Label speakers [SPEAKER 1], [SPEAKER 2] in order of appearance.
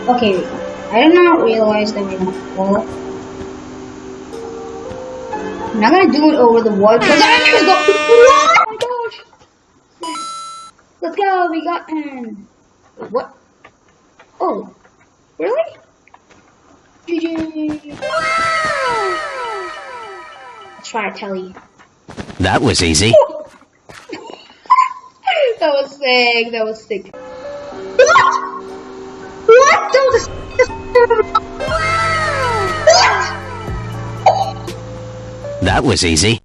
[SPEAKER 1] Okay, I did not realize that we don't fall. I'm not gonna do it over the wall because enemies go. Oh my gosh! Let's go. We got him. What? Oh, really? GG. Let's try a telly.
[SPEAKER 2] That was easy.
[SPEAKER 1] That was sick. That was sick. What? What? That was
[SPEAKER 2] That was easy.